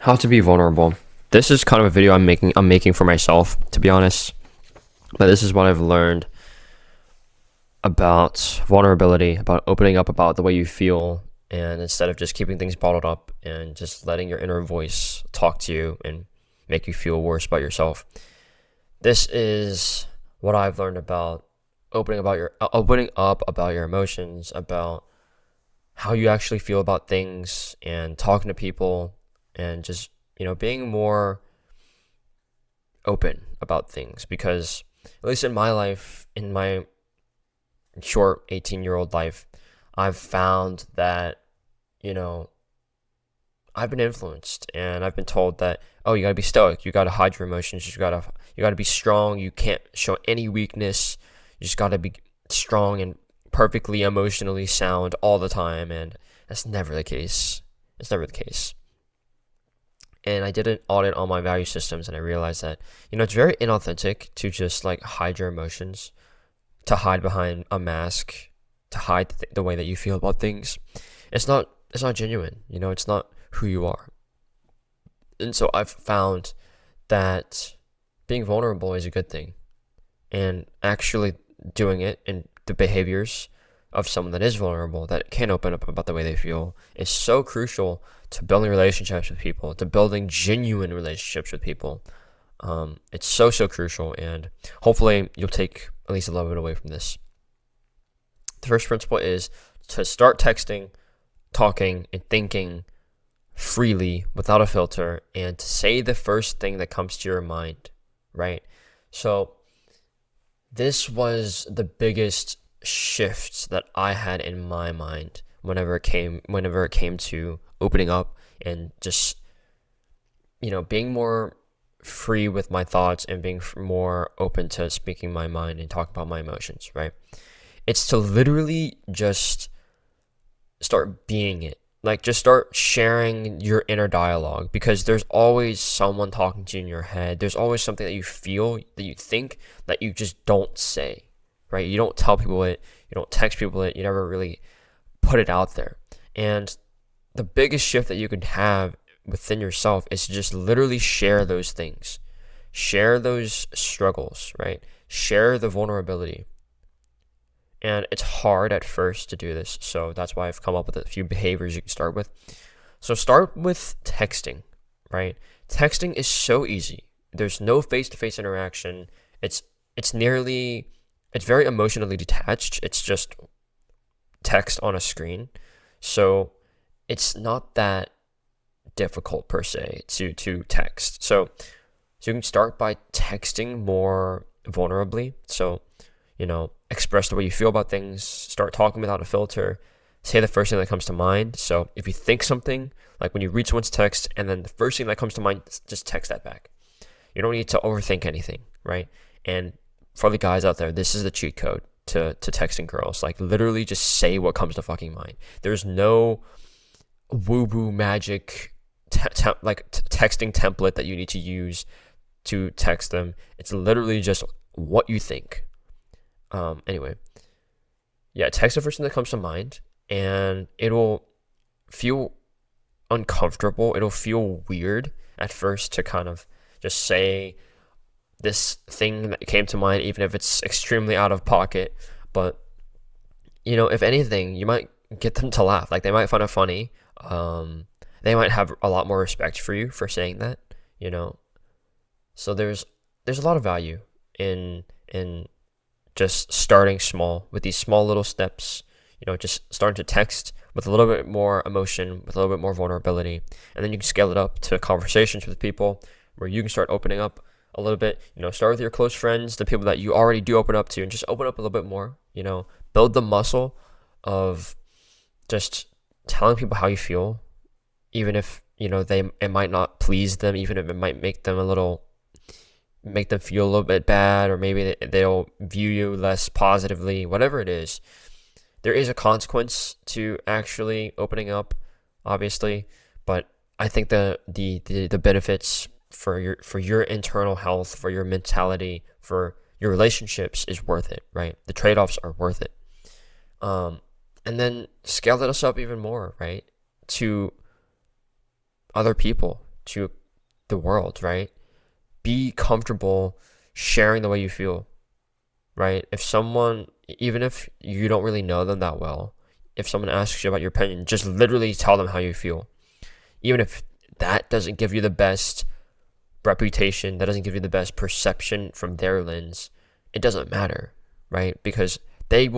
How to be vulnerable. This is kind of a video I'm making for myself, to be honest. But this is what I've learned about vulnerability, about opening up about the way you feel, and instead of just keeping things bottled up and just letting your inner voice talk to you and make you feel worse about yourself. This is what I've learned about opening up about your emotions, about how you actually feel about things and talking to people and just, being more open about things because at least in my life, in my short 18-year-old life, I've found that, you know, I've been influenced and I've been told that, oh, you gotta be stoic, you gotta hide your emotions, you gotta be strong, you can't show any weakness, you just gotta be strong and perfectly emotionally sound all the time, and that's never the case. It's never the case. And I did an audit on my value systems and I realized that, it's very inauthentic to just like hide your emotions, to hide behind a mask, to hide the way that you feel about things. It's not genuine, it's not who you are. And so I've found that being vulnerable is a good thing, and actually doing it and the behaviors of someone that is vulnerable, that can open up about the way they feel, is so crucial to building relationships with people, to building genuine relationships with people. It's so crucial, and hopefully you'll take at least a little bit away from this. The first principle is to start texting, talking, and thinking freely without a filter, and to say the first thing that comes to your mind, right? So this was the biggest shift that I had in my mind whenever it came to opening up and just being more free with my thoughts and being more open to speaking my mind and talking about my emotions, right? It's to literally just start being it. Like, just start sharing your inner dialogue, because there's always someone talking to you in your head. There's always something that you feel, that you think, that you just don't say, right? You don't tell people it, you don't text people it, you never really put it out there. And the biggest shift that you could have within yourself is to just literally share those things, share those struggles, right? Share the vulnerability. And it's hard at first to do this, so that's why I've come up with a few behaviors you can start with. So start with texting, right? Texting is so easy. There's no face-to-face interaction. It's it's nearly it's very emotionally detached. It's just text on a screen. So it's not that difficult per se to text. So you can start by texting more vulnerably. So, express the way you feel about things, start talking without a filter, say the first thing that comes to mind. So if you think something, like when you read someone's text and then the first thing that comes to mind, just text that back. You don't need to overthink anything, right? And for the guys out there, this is the cheat code to texting girls. Like, literally just say what comes to fucking mind. There's no woo-woo magic texting template that you need to use to text them. It's literally just what you think. Anyway, yeah, text the first thing that comes to mind, and it'll feel uncomfortable. It'll feel weird at first to kind of just say this thing that came to mind, even if it's extremely out of pocket. But, if anything, you might get them to laugh. Like, they might find it funny. They might have a lot more respect for you for saying that, So there's a lot of value in just starting small with these small little steps, just starting to text with a little bit more emotion, with a little bit more vulnerability. And then you can scale it up to conversations with people where you can start opening up a little bit. Start with your close friends, the people that you already do open up to, and just open up a little bit more. Build the muscle of just telling people how you feel, even if, it might not please them, even if it might make them feel a little bit bad, or maybe they'll view you less positively. Whatever it is, there is a consequence to actually opening up, obviously, but I think the benefits for your internal health, for your mentality, for your relationships is worth it, right? The trade-offs are worth it. And then scale this up even more, right? To other people, to the world, right? Be comfortable sharing the way you feel, right? If someone, even if you don't really know them that well, if someone asks you about your opinion, just literally tell them how you feel. Even if that doesn't give you the best reputation, that doesn't give you the best perception from their lens, it doesn't matter, right? Because they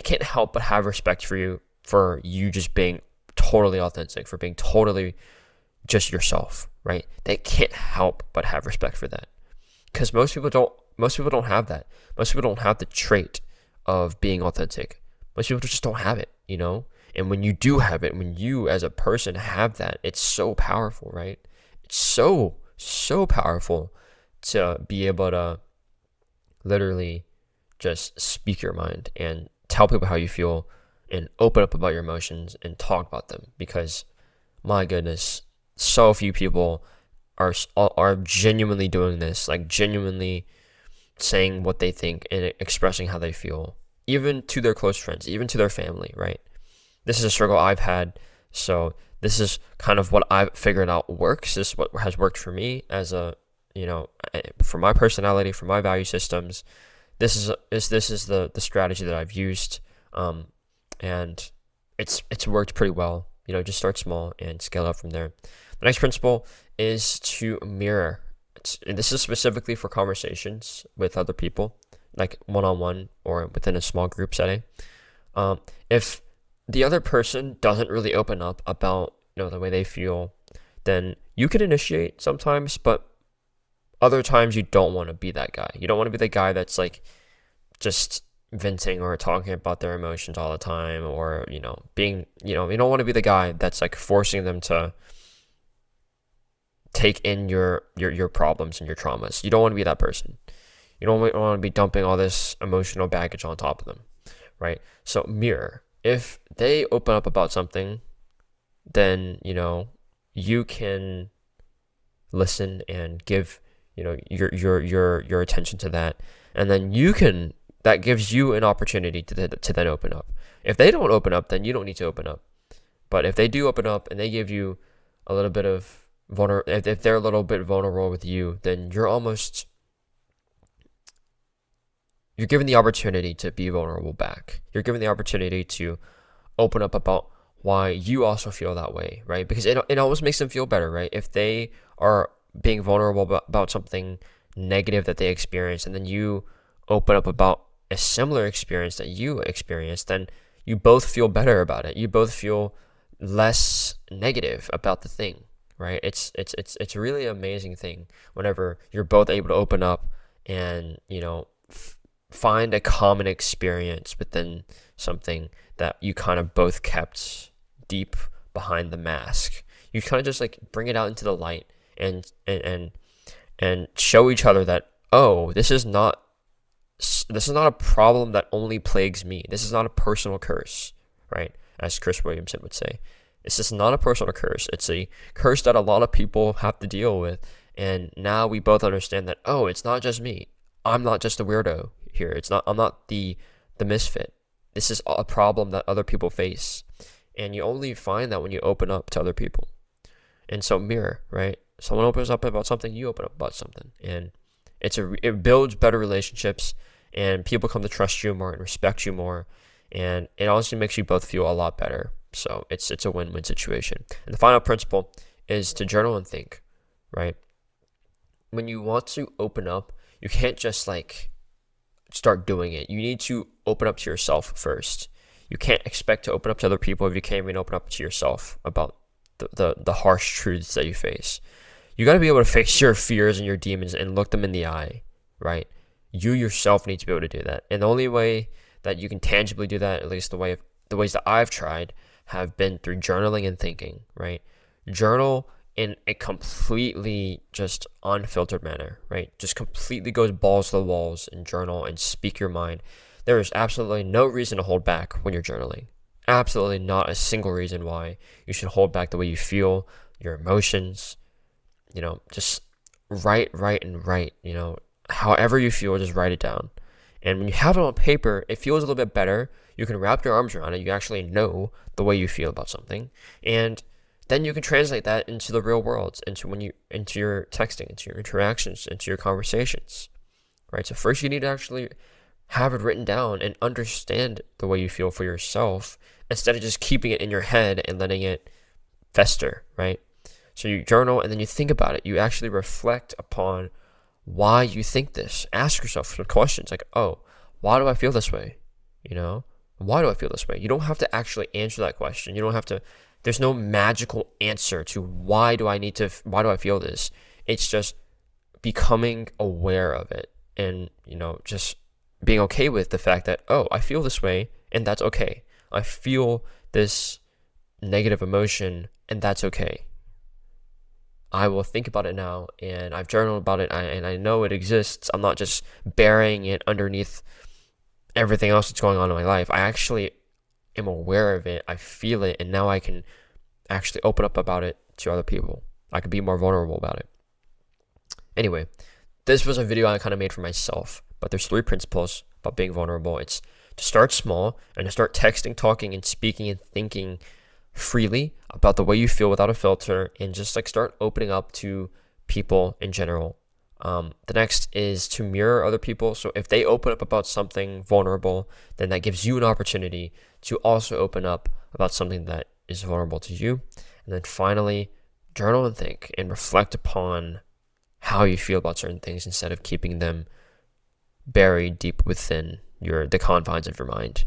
can't help but have respect for you just being totally authentic, for being totally just yourself, right? They can't help but have respect for that. Because most people don't have that. Most people don't have the trait of being authentic. Most people just don't have it, you know? And when you do have it, when you as a person have that, it's so powerful, right? It's so powerful to be able to literally just speak your mind and tell people how you feel and open up about your emotions and talk about them. Because my goodness, so few people are genuinely doing this, like genuinely saying what they think and expressing how they feel, even to their close friends, even to their family, right? This is a struggle I've had, so this is kind of what I've figured out works. This is what has worked for me as a, for my personality, for my value systems. This is the strategy that I've used, and it's worked pretty well. Just start small and scale up from there. The next principle is to mirror. This is specifically for conversations with other people, like one-on-one or within a small group setting. If the other person doesn't really open up about the way they feel, then you can initiate sometimes, but other times you don't want to be that guy. You don't want to be the guy that's like just venting or talking about their emotions all the time, or being you don't want to be the guy that's like forcing them to take in your problems and your traumas. You don't want to be that person. You don't want to be dumping all this emotional baggage on top of them, right? So mirror. If they open up about something, then you can listen and give your attention to that, and then that gives you an opportunity to then open up. If they don't open up, then you don't need to open up. But if they do open up and they give you a little bit of if they're a little bit vulnerable with you, then you're given the opportunity to be vulnerable back. You're given the opportunity to open up about why you also feel that way, right? Because it always makes them feel better, right? If they are being vulnerable about something negative that they experience, and then you open up about a similar experience that you experienced, then you both feel better about it. You both feel less negative about the thing, right? It's a really amazing thing whenever you're both able to open up and find a common experience within something that you kind of both kept deep behind the mask. You kind of just like bring it out into the light and show each other that, oh, this is not a problem that only plagues me. This is not a personal curse, right? As Chris Williamson would say. This is not a personal curse. It's a curse that a lot of people have to deal with. And now we both understand that, oh, it's not just me. I'm not just a weirdo here. I'm not the misfit. This is a problem that other people face. And you only find that when you open up to other people. And so mirror, right? Someone opens up about something, you open up about something. And it builds better relationships, and people come to trust you more and respect you more. And it also makes you both feel a lot better. So it's a win-win situation. And the final principle is to journal and think, right? When you want to open up, you can't just like start doing it. You need to open up to yourself first. You can't expect to open up to other people if you can't even open up to yourself about the harsh truths that you face. You got to be able to face your fears and your demons and look them in the eye, right? You yourself need to be able to do that. And the only way that you can tangibly do that, at least the ways that I've tried, have been through journaling and thinking, right? Journal in a completely just unfiltered manner, right? Just completely goes balls to the walls and journal and speak your mind. There is absolutely no reason to hold back when you're journaling. Absolutely not a single reason why you should hold back the way you feel, your emotions. Just write, however you feel, just write it down. And when you have it on paper, it feels a little bit better. You can wrap your arms around it. You actually know the way you feel about something. And then you can translate that into the real world, into your texting, into your interactions, into your conversations, right? So first you need to actually have it written down and understand the way you feel for yourself instead of just keeping it in your head and letting it fester, right? So you journal and then you think about it. You actually reflect upon why you think this. Ask yourself some questions like, oh, why do I feel this way? Why do I feel this way? You don't have to actually answer that question. You don't have to, there's no magical answer to why do I feel this? It's just becoming aware of it and, just being okay with the fact that, oh, I feel this way and that's okay. I feel this negative emotion and that's okay. I will think about it now, and I've journaled about it, and I know it exists. I'm not just burying it underneath everything else that's going on in my life. I actually am aware of it. I feel it, and now I can actually open up about it to other people. I can be more vulnerable about it. Anyway, this was a video I kind of made for myself, but there's 3 principles about being vulnerable. It's to start small and to start texting, talking, and speaking and thinking freely about the way you feel without a filter, and just start opening up to people in general. The next is to mirror other people. So if they open up about something vulnerable, then that gives you an opportunity to also open up about something that is vulnerable to you. And then finally, journal and think and reflect upon how you feel about certain things instead of keeping them buried deep within the confines of your mind.